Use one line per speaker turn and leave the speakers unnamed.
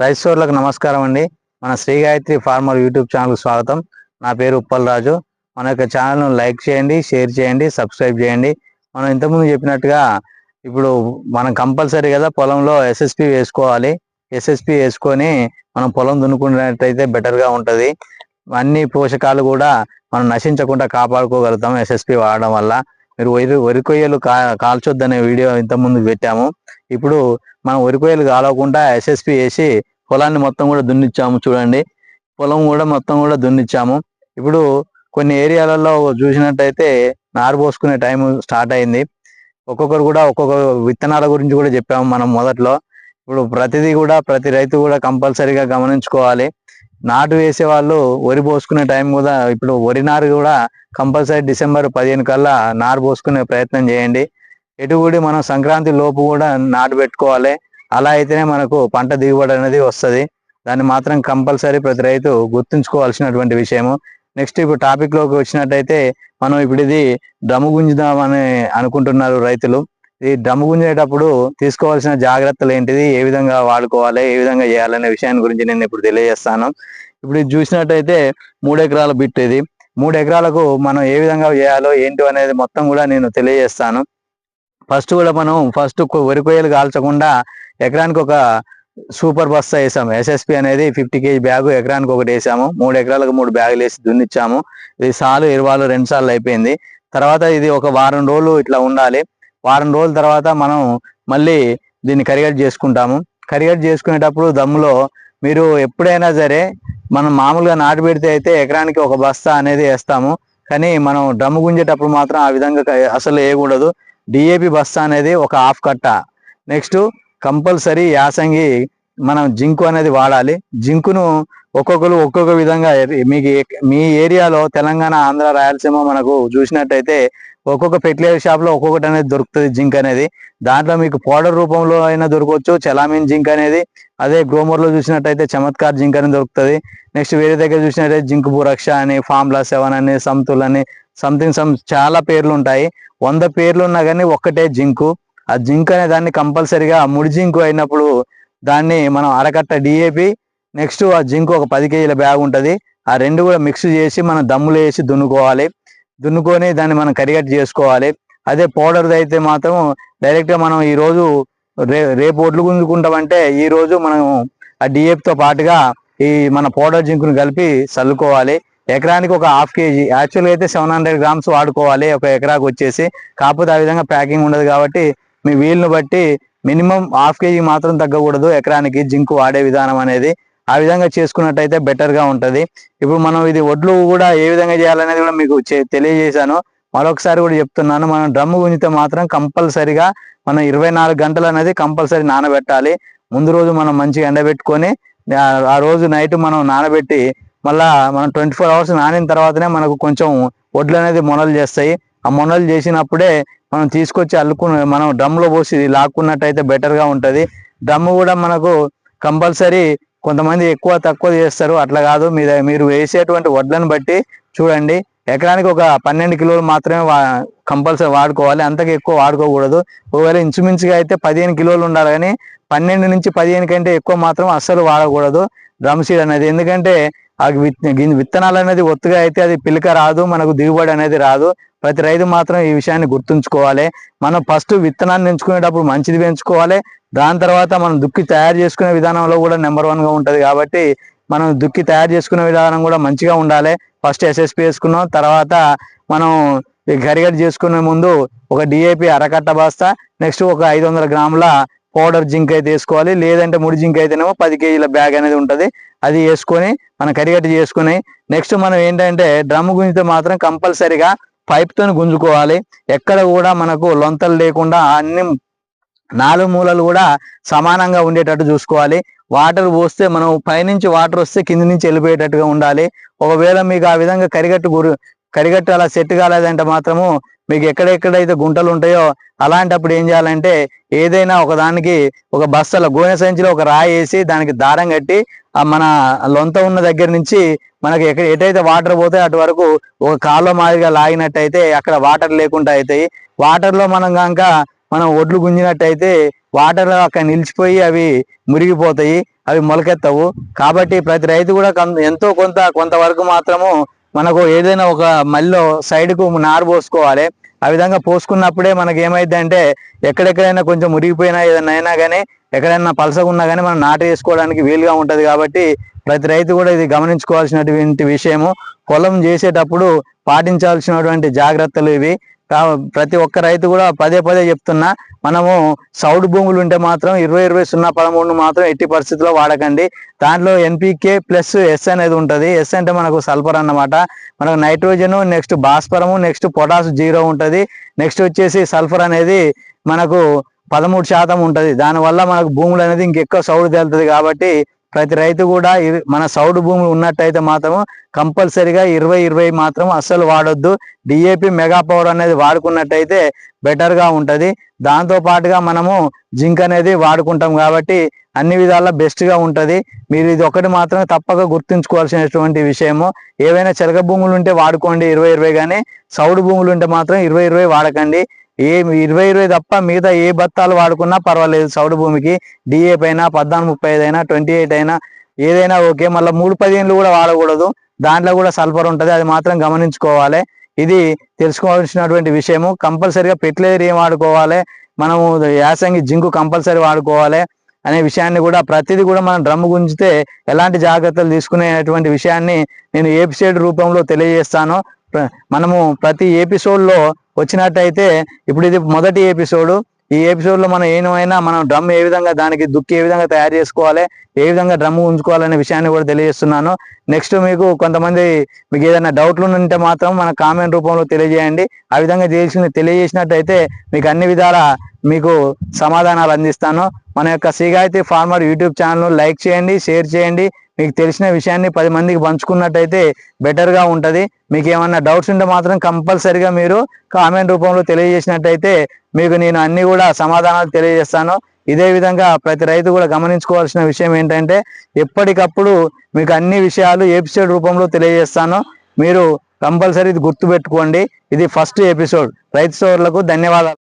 రైతులకు నమస్కారం అండి. మన Shri Gayatri farmer YouTube channel స్వాగతం. నా పేరు ఉప్పల్ రాజు. మన యొక్క ఛానల్ను లైక్ చేయండి, షేర్ చేయండి, సబ్స్క్రైబ్ చేయండి. మనం ఇంతకుముందు చెప్పినట్టుగా ఇప్పుడు మనం కంపల్సరీ కదా పొలంలో ఎస్ఎస్పి వేసుకోవాలి. ఎస్ఎస్పి వేసుకొని మనం పొలం దున్నుకున్నట్టయితే బెటర్గా ఉంటుంది. అన్ని పోషకాలు కూడా మనం నశించకుండా కాపాడుకోగలుగుతాం ఎస్ఎస్పి వాడడం వల్ల. మీరు వరి కొయ్యలు కాల్చొద్దనే వీడియో ఇంతకుముందు పెట్టాము. ఇప్పుడు మనం వరి కొయ్యలు కాలవకుండా ఎస్ఎస్పి వేసి పొలాన్ని మొత్తం కూడా దున్నిచ్చాము. చూడండి, పొలం కూడా మొత్తం కూడా దున్నిచ్చాము. ఇప్పుడు కొన్ని ఏరియాలలో చూసినట్టయితే నారు పోసుకునే టైం స్టార్ట్ అయింది. ఒక్కొక్కరు కూడా ఒక్కొక్క విత్తనాల గురించి కూడా చెప్పాము మనం మొదట్లో. ఇప్పుడు ప్రతి రైతు కూడా కంపల్సరీగా గమనించుకోవాలి. నాటు వేసే వాళ్ళు వరి పోసుకునే టైం కూడా ఇప్పుడు వరి నారు కూడా కంపల్సరీ డిసెంబర్ 15 కల్లా నారు పోసుకునే ప్రయత్నం చేయండి. ఎటుగుడి మనం సంక్రాంతి లోపు కూడా నాటు పెట్టుకోవాలి. అలా అయితేనే మనకు పంట దిగుబడి అనేది వస్తుంది. దాన్ని మాత్రం కంపల్సరీ ప్రతి రైతు గుర్తుంచుకోవాల్సినటువంటి విషయము. నెక్స్ట్ ఇప్పుడు టాపిక్ లోకి వచ్చినట్టయితే మనం ఇప్పుడు ఇది డ్రమ్ము గుంజుదామని అనుకుంటున్నారు రైతులు. ఈ డ్రమ్ము గుంజేటప్పుడు తీసుకోవాల్సిన జాగ్రత్తలు ఏంటిది, ఏ విధంగా వాడుకోవాలి, ఏ విధంగా చేయాలనే విషయాన్ని గురించి నేను ఇప్పుడు తెలియజేస్తాను. ఇప్పుడు ఇది చూసినట్టయితే 3 ఎకరాల బిట్. ఇది 3 ఎకరాలకు మనం ఏ విధంగా చేయాలో ఏంటి అనేది మొత్తం కూడా నేను తెలియజేస్తాను. ఫస్ట్ వరి కొయ్యలు కాల్చకుండా ఎకరానికి ఒక సూపర్ బస్తా వేసాము. ఎస్ఎస్పి అనేది 50 kg బ్యాగు ఎకరానికి ఒకటి వేసాము. 3 ఎకరాలకు 3 బ్యాగులు వేసి దున్నిచ్చాము. ఇది సాలు ఎరువాలు 2 సార్లు అయిపోయింది. తర్వాత ఇది ఒక వారం రోజులు ఇట్లా ఉండాలి. వారం రోజుల తర్వాత మనం మళ్ళీ దీన్ని కరిగట్ చేసుకుంటాము. కరిగట్ చేసుకునేటప్పుడు దమ్ములో మీరు ఎప్పుడైనా సరే మనం మామూలుగా నాటు పెడితే అయితే ఎకరానికి ఒక బస్తా అనేది వేస్తాము. కానీ మనం డ్రమ్ము గుంజేటప్పుడు మాత్రం ఆ విధంగా అసలు వేయకూడదు. డిఏపి బస్తా అనేది ఒక హాఫ్ కట్ట. నెక్స్ట్ కంపల్సరీ యాసంగి మనం జింకు అనేది వాడాలి. జింకును ఒక్కొక్కరు ఒక్కొక్క విధంగా, మీ ఏరియాలో తెలంగాణ, ఆంధ్ర, రాయలసీమ మనకు చూసినట్టయితే ఒక్కొక్క ఫెర్టిలైజర్ షాప్ లో ఒక్కొక్కటి అనేది దొరుకుతుంది జింక్ అనేది. దాంట్లో మీకు పౌడర్ రూపంలో అయినా దొరకవచ్చు చలామిన్ జింక్ అనేది. అదే గ్రోమర్ లో చూసినట్టయితే చమత్కార్ జింక్ అని దొరుకుతుంది. నెక్స్ట్ వేరే దగ్గర చూసినట్టయితే జింక్ బురక్ష అని, ఫార్ములా 7 అని, సంతుల్ అని, సంథింగ్ చాలా పేర్లు ఉంటాయి. 100 పేర్లు ఉన్నా కానీ ఒక్కటే జింకు. ఆ జింక్ అనే దాన్ని కంపల్సరీగా ముడి జింకు అయినప్పుడు దాన్ని మనం అరకట్ట డిఏపి, నెక్స్ట్ ఆ జింకు ఒక 10 kg బ్యాగ్ ఉంటుంది. ఆ రెండు కూడా మిక్స్ చేసి మనం దమ్ములు వేసి దున్నుకొని దాన్ని మనం కరిగట్ చేసుకోవాలి. అదే పౌడర్ అయితే మాత్రం డైరెక్ట్గా మనం ఈ రోజు రేపు ఒడ్లు గుంజుకుంటామంటే ఈ రోజు మనం ఆ డిఏపితో పాటుగా ఈ మన పౌడర్ జింకును కలిపి చల్లుకోవాలి. ఎకరానికి ఒక 1/2 kg, యాక్చువల్గా అయితే 700 grams వాడుకోవాలి ఒక ఎకరాకు వచ్చేసి. కాకపోతే ఆ విధంగా ప్యాకింగ్ ఉండదు కాబట్టి మీ వీలును బట్టి మినిమం 1/2 kg మాత్రం తగ్గకూడదు ఎకరానికి జింకు వాడే విధానం అనేది. ఆ విధంగా చేసుకున్నట్టయితే బెటర్గా ఉంటుంది. ఇప్పుడు మనం ఇది ఒడ్లు కూడా ఏ విధంగా చేయాలనేది కూడా మీకు తెలియజేశాను. మరొకసారి కూడా చెప్తున్నాను, మనం డ్రమ్ము గుంజితే మాత్రం కంపల్సరిగా మనం 24 గంటలు అనేది కంపల్సరీ నానబెట్టాలి. ముందు రోజు మనం మంచిగా ఎండబెట్టుకొని ఆ రోజు నైట్ మనం నానబెట్టి మళ్ళా మనం 24 hours నానిన తర్వాతనే మనకు కొంచెం ఒడ్లు అనేది మొనలు చేస్తాయి. ఆ మొనలు చేసినప్పుడే మనం తీసుకొచ్చి మనం డ్రమ్లో పోసి లాక్కున్నట్టయితే బెటర్గా ఉంటుంది. డ్రమ్ము కూడా మనకు కంపల్సరీ కొంతమంది ఎక్కువ తక్కువ చేస్తారు, అట్లా కాదు. మీరు వేసేటువంటి వడ్లను బట్టి చూడండి. ఎకరానికి ఒక 12 కిలోలు మాత్రమే కంపల్సరీ వాడుకోవాలి, అంతకు ఎక్కువ వాడుకోకూడదు. ఒకవేళ ఇంచుమించుగా అయితే 15 కిలోలు ఉండాలి, కానీ 12 నుంచి 15 కంటే ఎక్కువ మాత్రం అస్సలు వాడకూడదు డ్రమ్ సీడ్ అనేది. ఎందుకంటే ఆ విత్తనాలు అనేది ఒత్తుగా అయితే అది పిలక రాదు, మనకు దిగుబడి అనేది రాదు. ప్రతి రైతు మాత్రం ఈ విషయాన్ని గుర్తుంచుకోవాలి. మనం ఫస్ట్ విత్తనాన్ని ఎంచుకునేటప్పుడు మంచిది పెంచుకోవాలి. దాని తర్వాత మనం దుక్కి తయారు చేసుకునే విధానంలో కూడా నెంబర్ 1గా ఉంటుంది. కాబట్టి మనం దుక్కి తయారు చేసుకునే విధానం కూడా మంచిగా ఉండాలి. ఫస్ట్ ఎస్ఎస్పి వేసుకున్నాం, తర్వాత మనం కరిగట్ చేసుకునే ముందు ఒక డిఏపి అరకట్ట బస్తా, నెక్స్ట్ ఒక 500 గ్రాముల పౌడర్ జింక్ అయితే వేసుకోవాలి. లేదంటే ముడి జింక్ అయితేనేమో 10 kg బ్యాగ్ అనేది ఉంటుంది, అది వేసుకొని మనం కరిగట్ చేసుకుని నెక్స్ట్ మనం ఏంటంటే డ్రమ్ము గుంజితే మాత్రం కంపల్సరీగా పైప్తో గుంజుకోవాలి. ఎక్కడ కూడా మనకు లొంతలు లేకుండా అన్ని 4 మూలలు కూడా సమానంగా ఉండేటట్టు చూసుకోవాలి. వాటర్ పోస్తే మనం పైనుంచి వాటర్ వస్తే కింది నుంచి వెళ్ళిపోయేటట్టుగా ఉండాలి. ఒకవేళ మీకు ఆ విధంగా కరిగట్టు అలా సెట్ కాలేదంటే మాత్రము మీకు ఎక్కడెక్కడైతే గుంటలు ఉంటాయో అలాంటప్పుడు ఏం చేయాలంటే ఏదైనా ఒకదానికి ఒక బస్తలో గోనె సంచిలో ఒక రాయి వేసి దానికి దారం కట్టి మన లొంత ఉన్న దగ్గర నుంచి మనకి ఎటైతే వాటర్ పోతాయి అటు వరకు ఒక కాలువ మాదిరిగా లాగినట్టయితే అక్కడ వాటర్ లేకుండా అవుతాయి. వాటర్లో మనం ఒడ్లు గుంజినట్టయితే వాటర్ అక్కడ నిలిచిపోయి అవి మురిగిపోతాయి. అవి మొలకెత్తవు. కాబట్టి ప్రతి రైతు కూడా ఎంతో కొంతవరకు మాత్రము మనకు ఏదైనా ఒక మళ్ళీ సైడ్కు నారు పోసుకోవాలి. ఆ విధంగా పోసుకున్నప్పుడే మనకి ఏమైంది అంటే ఎక్కడెక్కడైనా కొంచెం మురిగిపోయినా ఏదైనా అయినా కానీ ఎక్కడైనా పలసగా ఉన్నా కానీ మనం నాటు వేసుకోవడానికి వీలుగా ఉంటుంది. కాబట్టి ప్రతి రైతు కూడా ఇది గమనించుకోవాల్సినటువంటి విషయము. పొలం చేసేటప్పుడు పాటించాల్సినటువంటి జాగ్రత్తలు ఇవి. ప్రతి ఒక్క రైతు కూడా పదే పదే చెప్తున్నా, మనము సౌడు భూములు ఉంటే మాత్రం 20-20-0-13 మాత్రం ఎట్టి పరిస్థితుల్లో వాడకండి. దాంట్లో NPK ప్లస్ S అనేది ఉంటుంది. S అంటే మనకు సల్ఫర్ అన్నమాట. మనకు నైట్రోజన్, నెక్స్ట్ భాస్వరము, నెక్స్ట్ పొటాష్ 0 ఉంటుంది. నెక్స్ట్ వచ్చేసి సల్ఫర్ అనేది మనకు 13% ఉంటుంది. దానివల్ల మనకు భూములు అనేది ఇంకెక్కువ సౌడు తేలుతుంది. కాబట్టి ప్రతి రైతు కూడా మన సౌడు భూములు ఉన్నట్టయితే మాత్రం కంపల్సరిగా 20-20 మాత్రం అస్సలు వాడొద్దు. DAP మెగా పవర్ అనేది వాడుకున్నట్టయితే బెటర్గా ఉంటుంది. దాంతో పాటుగా మనము జింక్ అనేది వాడుకుంటాం కాబట్టి అన్ని విధాలా బెస్ట్గా ఉంటుంది. మీరు ఇది ఒకటి మాత్రం తప్పక గుర్తుంచుకోవాల్సినటువంటి విషయము. ఏవైనా చెలక భూములు ఉంటే వాడుకోండి 20-20, కానీ సౌడు భూములు ఉంటే మాత్రం 20-20 వాడకండి. 20-20 తప్ప మిగతా ఏ బత్తాలు వాడుకున్నా పర్వాలేదు. సౌడు భూమికి DAP అయినా 14-35 అయినా 28 అయినా ఏదైనా ఓకే. మళ్ళీ 3-15 కూడా వాడకూడదు. దాంట్లో కూడా సల్ఫర్ ఉంటుంది. అది మాత్రం గమనించుకోవాలి. ఇది తెలుసుకోవాల్సినటువంటి విషయము. కంపల్సరిగా ఫెర్టిలైజర్ ఏం వాడుకోవాలి, మనము యాసంగి జింకు కంపల్సరీ వాడుకోవాలి అనే విషయాన్ని కూడా ప్రతిదీ కూడా మనం డ్రమ్ము గుంజితే ఎలాంటి జాగ్రత్తలు తీసుకునేటువంటి విషయాన్ని నేను ఎపిసోడ్ రూపంలో తెలియజేస్తాను. మనము ప్రతి ఎపిసోడ్లో వచ్చినట్టయితే ఇప్పుడు ఇది మొదటి ఎపిసోడ్. ఈ ఎపిసోడ్లో మనం ఏమైనా మనం డ్రమ్ ఏ విధంగా దానికి దుక్కి ఏ విధంగా తయారు చేసుకోవాలి, ఏ విధంగా డ్రమ్ ఉంచుకోవాలనే విషయాన్ని కూడా తెలియజేస్తున్నాను. నెక్స్ట్ మీకు ఏదైనా డౌట్లు ఉంటే మాత్రం మన కామెంట్ రూపంలో తెలియజేయండి. ఆ విధంగా తెలియజేసినట్టయితే మీకు అన్ని విధాల మీకు సమాధానాలు అందిస్తాను. మన యొక్క శ్రీ గాయత్రి ఫార్మర్ యూట్యూబ్ ఛానల్ను లైక్ చేయండి, షేర్ చేయండి. మీకు తెలిసిన విషయాన్ని 10 మందికి పంచుకున్నట్టయితే బెటర్గా ఉంటుంది. మీకు ఏమన్నా డౌట్స్ ఉంటే మాత్రం కంపల్సరిగా మీరు కామెంట్ రూపంలో తెలియజేసినట్టయితే మీకు నేను అన్ని కూడా సమాధానాలు తెలియజేస్తాను. ఇదే విధంగా ప్రతి రైతు కూడా గమనించుకోవాల్సిన విషయం ఏంటంటే ఎప్పటికప్పుడు మీకు అన్ని విషయాలు ఎపిసోడ్ రూపంలో తెలియజేస్తాను. మీరు కంపల్సరీ ఇది గుర్తుపెట్టుకోండి. ఇది ఫస్ట్ ఎపిసోడ్. రైతు సోదరులకు ధన్యవాదాలు.